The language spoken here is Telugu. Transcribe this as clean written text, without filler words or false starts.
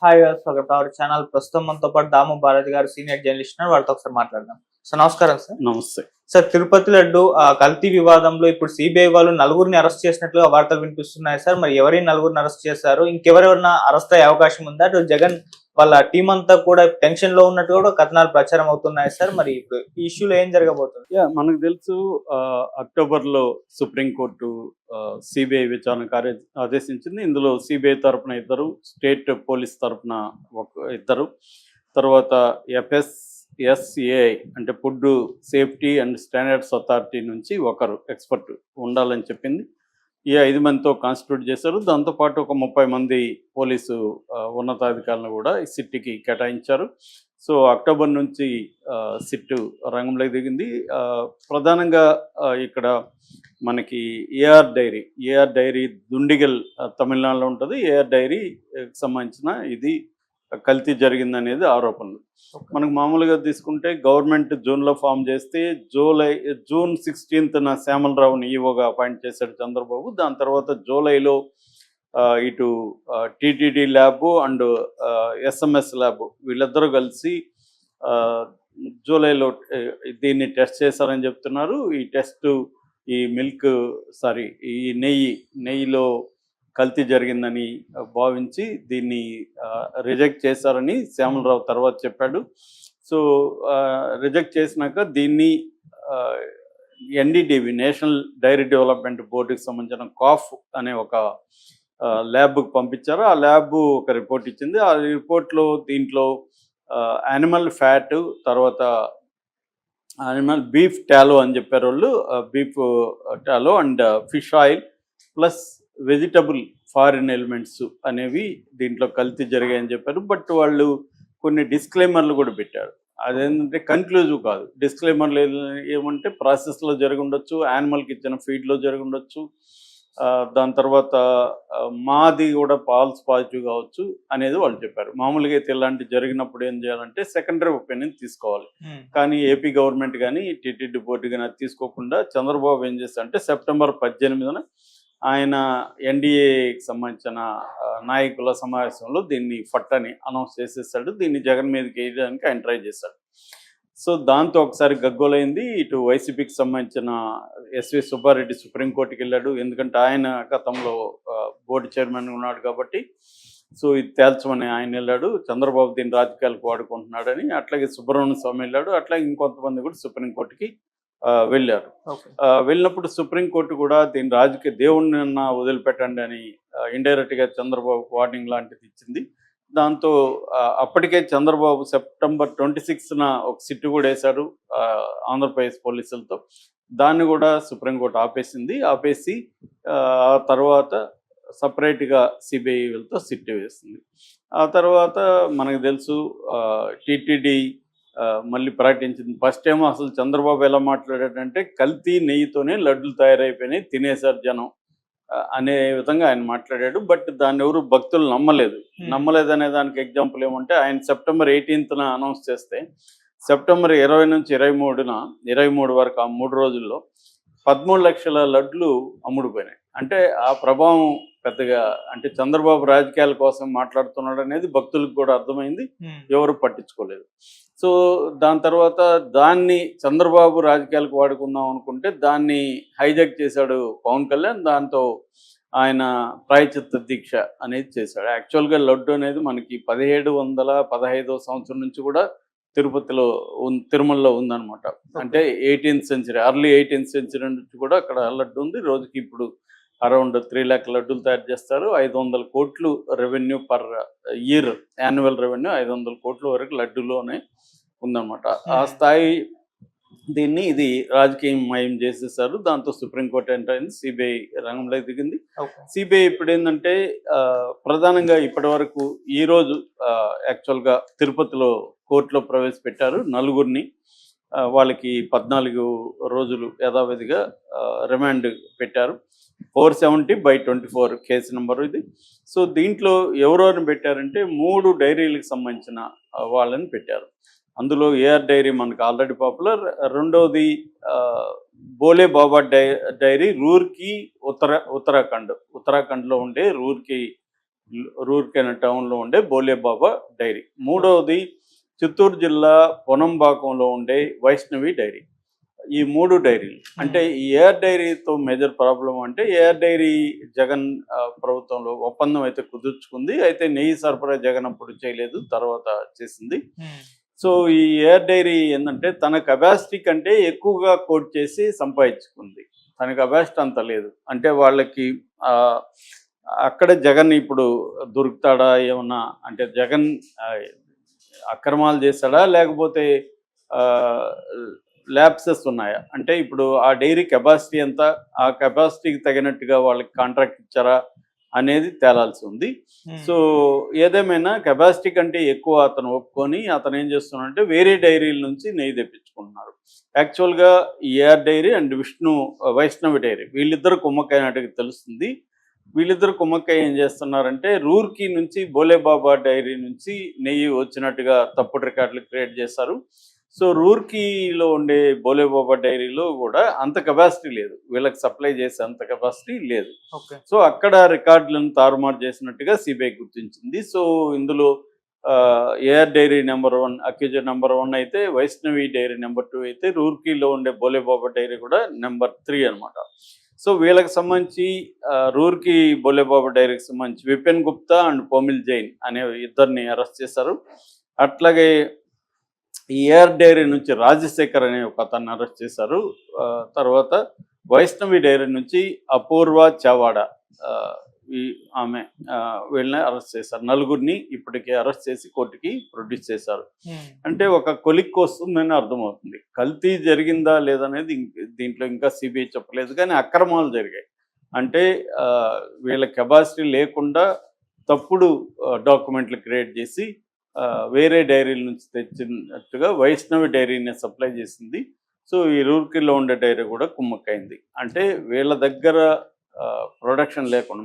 హాయ్ స్వాగతం అవర్ ఛానల్. ప్రస్తుతం మనతో పాటు దాము బాలాజీ గారు సీనియర్ జర్నలిస్ట్ ఉన్నారు. వారితో ఒకసారి మాట్లాడదాం. సార్ నమస్కారం సార్. నమస్తే. సార్ తిరుపతి లడ్డు కల్తీ వివాదంలో ఇప్పుడు సిబిఐ వాళ్ళు నలుగురిని అరెస్ట్ చేసినట్లుగా వార్తలు వినిపిస్తున్నాయి సార్. మరి ఎవరిని నలుగురిని అరెస్ట్ చేశారు? ఇంకెవరెవరైనా అరెస్ట్ అయ్యే అవకాశం ఉందా? అటు జగన్ వాళ్ళ టీం అంతా కూడా టెన్షన్ లో ఉన్నట్టు కూడా కథనాలు ప్రచారం అవుతున్నాయి సార్. మరి ఇప్పుడు ఈ ఇష్యూలో ఏం జరగబోతుంది? మనకు తెలుసు అక్టోబర్లో సుప్రీంకోర్టు సిబిఐ విచారణ ఆదేశించింది. ఇందులో సిబిఐ తరఫున ఇద్దరు, స్టేట్ పోలీస్ తరఫున ఇద్దరు, తర్వాత FSSAI అంటే food safety and standards authority నుంచి ఒకరు ఎక్స్పర్ట్ ఉండాలని చెప్పింది. ఈ 5 మందితో కాన్స్టిట్యూట్ చేశారు. దాంతోపాటు ఒక 30 మంది పోలీసు ఉన్నతాధికారులను కూడా ఈ సిట్కి కేటాయించారు. సో అక్టోబర్ నుంచి సిట్టు రంగంలోకి దిగింది. ప్రధానంగా ఇక్కడ మనకి ఏఆర్ డైరీ దుండిగల్ తమిళనాడులో ఉంటుంది. ఏఆర్ డైరీకి సంబంధించిన ఇది కల్తీ జరిగిందనేది ఆరోపణలు. మనకు మామూలుగా తీసుకుంటే గవర్నమెంట్ జూన్లో ఫామ్ చేస్తే జూన్ 16న శ్యామలరావుని ఈవోగా అపాయింట్ చేశాడు చంద్రబాబు. దాని తర్వాత జూలైలో ఇటు TTD lab and SMS lab వీళ్ళిద్దరూ కలిసి జూలైలో దీన్ని టెస్ట్ చేశారని చెప్తున్నారు. ఈ టెస్ట్ ఈ ఈ నెయ్యిలో కల్తీ జరిగిందని భావించి దీన్ని రిజెక్ట్ చేశారని శ్యామలరావు తర్వాత చెప్పాడు. సో రిజెక్ట్ చేసినాక దీన్ని NDDB నేషనల్ డైరీ డెవలప్మెంట్ బోర్డుకి సంబంధించిన కాఫ్ అనే ఒక ల్యాబ్కి పంపించారు. ఆ ల్యాబ్ ఒక రిపోర్ట్ ఇచ్చింది. ఆ రిపోర్ట్లో దీంట్లో యానిమల్ ఫ్యాట్, తర్వాత బీఫ్ టాలో అని చెప్పారు వాళ్ళు, beef టాలో and fish oil plus vegetable foreign elements అనేవి దీంట్లో కల్తీ జరిగాయని చెప్పారు. బట్ వాళ్ళు కొన్ని డిస్క్లైమర్లు కూడా పెట్టారు. అదేంటంటే కన్క్లూజివ్ కాదు. డిస్క్లైమర్లు ఏమంటే ప్రాసెస్లో జరిగి ఉండొచ్చు, యానిమల్కి ఇచ్చిన ఫీడ్లో జరిగి ఉండొచ్చు, దాని తర్వాత మాది కూడా పాల్స్ పాజిటివ్ కావచ్చు అనేది వాళ్ళు చెప్పారు. మామూలుగా అయితే ఇలాంటి జరిగినప్పుడు ఏం చేయాలంటే సెకండరీ ఒపీనియన్ తీసుకోవాలి. కానీ ఏపీ గవర్నమెంట్ కానీ టీటీడీ బోర్డు కానీ అది తీసుకోకుండా చంద్రబాబు ఏం చేశారంటే సెప్టెంబర్ 18న ఆయన NDAకి సంబంధించిన నాయకుల సమావేశంలో దీన్ని ఫట్టని అనౌన్స్ చేసేసాడు. దీన్ని జగన్ మీదకి వేయడానికి ఆయన ట్రై చేశాడు. సో దాంతో ఒకసారి గగ్గోలైంది. ఇటు వైసీపీకి సంబంధించిన SV సుబ్బారెడ్డి సుప్రీంకోర్టుకి వెళ్ళాడు. ఎందుకంటే ఆయన గతంలో బోర్డు చైర్మన్ ఉన్నాడు కాబట్టి. సో ఇది తేల్చమని ఆయన వెళ్ళాడు. చంద్రబాబు దీన్ని రాజకీయాలకు వాడుకుంటున్నాడని. అట్లాగే సుబ్రహ్మణ్య స్వామి వెళ్ళాడు. అట్లాగే ఇంకొంతమంది కూడా సుప్రీంకోర్టుకి వెళ్ళారు. వెళ్ళినప్పుడు సుప్రీంకోర్టు కూడా దీని రాజకీయ దేవుణ్ణి వదిలిపెట్టండి అని ఇండైరెక్ట్గా చంద్రబాబుకు వార్నింగ్ లాంటిది ఇచ్చింది. దాంతో అప్పటికే చంద్రబాబు సెప్టెంబర్ 26న ఒక సిట్టు కూడా వేశాడు ఆంధ్రప్రదేశ్ పోలీసులతో. దాన్ని కూడా సుప్రీంకోర్టు ఆపేసి ఆ తర్వాత సపరేట్గా సిబిఐలతో సిట్టు వేస్తుంది. ఆ తర్వాత మనకు తెలుసు టీటీడీ మళ్ళీ ప్రకటించింది. ఫస్ట్ టైం అసలు చంద్రబాబు ఎలా మాట్లాడాడంటే కల్తీ నెయ్యితోనే లడ్డులు తయారైపోయినాయి, తినేశారు జనం అనే విధంగా ఆయన మాట్లాడాడు. బట్ దాన్ని ఎవరు భక్తులు నమ్మలేదనే దానికి ఎగ్జాంపుల్ ఏమంటే ఆయన సెప్టెంబర్ 18న అనౌన్స్ చేస్తే సెప్టెంబర్ 20 నుంచి 23 వరకు ఆ 3 రోజుల్లో 13 లక్షల లడ్లు అమ్ముడుపోయినాయి. అంటే ఆ ప్రభావం పెద్దగా అంటే చంద్రబాబు రాజకీయాల కోసం మాట్లాడుతున్నాడు అనేది భక్తులకు కూడా అర్థమైంది. ఎవరు పట్టించుకోలేదు. సో దాని తర్వాత దాన్ని చంద్రబాబు రాజకీయాలకు వాడుకుందాం అనుకుంటే దాన్ని హైజాక్ చేశాడు పవన్ కళ్యాణ్. దాంతో ఆయన ప్రాయచిత్త దీక్ష అనేది చేశాడు. యాక్చువల్గా లడ్డు అనేది మనకి 1715వ సంవత్సరం నుంచి కూడా తిరుమలలో ఉందన్నమాట. అంటే 18th century, early 18th century నుంచి కూడా అక్కడ లడ్డు ఉంది. రోజుకి ఇప్పుడు అరౌండ్ 3 లక్షల లడ్డూలు తయారు చేస్తారు. 500 కోట్లు revenue per year, annual revenue 500 కోట్ల వరకు లడ్డూలోనే ఉందన్నమాట. ఆ స్థాయి దీన్ని ఇది రాజకీయమయం చేసేసారు. దాంతో సుప్రీంకోర్టు ఎంటర్ అయింది. సిబిఐ రంగంలోకి దిగింది. సిబిఐ ఇప్పుడు ఏంటంటే ప్రధానంగా ఇప్పటి వరకు ఈరోజు యాక్చువల్గా తిరుపతిలో కోర్టులో ప్రవేశపెట్టారు నలుగురిని. వాళ్ళకి 14 రోజులు యథావిధిగా రిమాండ్ పెట్టారు. 470/24 కేసు నెంబరు ఇది. సో దీంట్లో ఎవరెవరిని పెట్టారంటే 3 డైరీలకు సంబంధించిన వాళ్ళని పెట్టారు. అందులో ఏఆర్ డైరీ మనకు ఆల్రెడీ పాపులర్. రెండవది బోలే బాబా డైరీ రూర్కీ ఉత్తరాఖండ్లో ఉండే రూర్కీ రూర్కెనా టౌన్లో ఉండే బోలేబాబా డైరీ. మూడవది చిత్తూరు జిల్లా పొనంబాకంలో ఉండే వైష్ణవి డైరీ. ఈ 3 డైరీలు. అంటే ఈ ఏఆర్ డైరీతో మేజర్ ప్రాబ్లం అంటే ఏఆర్ డైరీ జగన్ ప్రభుత్వంలో ఒప్పందం అయితే కుదుర్చుకుంది. అయితే నెయ్యి సరఫరా జగన్ అప్పుడు చేయలేదు, తర్వాత చేసింది. సో ఈ ఏఆర్ డైరీ ఏంటంటే తన కెపాసిటీ కంటే ఎక్కువగా కోట్ చేసి సంపాదించుకుంది. తన కెపాసిటీ అంత లేదు. అంటే వాళ్ళకి అక్కడే జగన్ ఇప్పుడు దొరుకుతాడా ఏమన్నా, అంటే జగన్ అక్రమాలు చేశాడా లేకపోతే ల్యాప్సెస్ ఉన్నాయా, అంటే ఇప్పుడు ఆ డైరీ కెపాసిటీ ఎంత, ఆ కెపాసిటీకి తగినట్టుగా వాళ్ళకి కాంట్రాక్ట్ ఇచ్చారా అనేది తేలాల్సి ఉంది. సో ఏదేమైనా కెపాసిటీ కంటే ఎక్కువ అతను ఒప్పుకొని అతను ఏం చేస్తున్నాడంటే వేరే డైరీల నుంచి నెయ్యి తెప్పించుకుంటున్నారు. యాక్చువల్గా AR dairy and Vaishnavi dairy వీళ్ళిద్దరు కుమ్మక్కైనట్టుగా తెలుస్తుంది. వీళ్ళిద్దరు కుమ్మక్కై ఏం చేస్తున్నారంటే రూర్కీ నుంచి బోలేబాబా డైరీ నుంచి నెయ్యి వచ్చినట్టుగా తప్పుడు రికార్డులు క్రియేట్ చేశారు. సో రూర్కీలో ఉండే బోలేబాబా డైరీలో కూడా అంత కెపాసిటీ లేదు, వీళ్ళకి సప్లై చేసే అంత కెపాసిటీ లేదు. సో అక్కడ రికార్డులను తారుమారు చేసినట్టుగా సిబిఐ గుర్తించింది. సో ఇందులో AR dairy number 1 accuser number 1 అయితే, వైష్ణవి డైరీ నెంబర్ 2 అయితే, రూర్కీలో ఉండే బోలేబాబా డైరీ కూడా నెంబర్ 3 అనమాట. సో వీళ్ళకి సంబంధించి రూర్కీ బోలేబాబా డైరీకి సంబంధించి విపిన్ గుప్తా అండ్ పోమిల్ జైన్ అనే ఇద్దరిని అరెస్ట్ చేశారు. అట్లాగే ఈ ఏఆర్ డైరీ నుంచి రాజశేఖర్ అనే ఒక అతన్ని అరెస్ట్ చేశారు. తర్వాత వైష్ణవి డైరీ నుంచి అపూర్వ చవాడ ఆమె వీళ్ళని అరెస్ట్ చేశారు. నలుగురిని ఇప్పటికే అరెస్ట్ చేసి కోర్టుకి ప్రొడ్యూస్ చేశారు. అంటే ఒక కొలిక్ వస్తుందని అర్థమవుతుంది. కల్తీ జరిగిందా లేదనేది దీంట్లో ఇంకా సిబిఐ చెప్పలేదు, కానీ అక్రమాలు జరిగాయి. అంటే వీళ్ళ కెపాసిటీ లేకుండా తప్పుడు డాక్యుమెంట్లు క్రియేట్ చేసి వేరే డైరీల నుంచి తెచ్చినట్టుగా వైష్ణవి డైరీని సప్లై చేసింది. సో ఈ రూర్కీలో ఉండే డైరీ కూడా కుమ్మక్కైంది. అంటే వీళ్ళ దగ్గర ప్రొడక్షన్ లేకుండా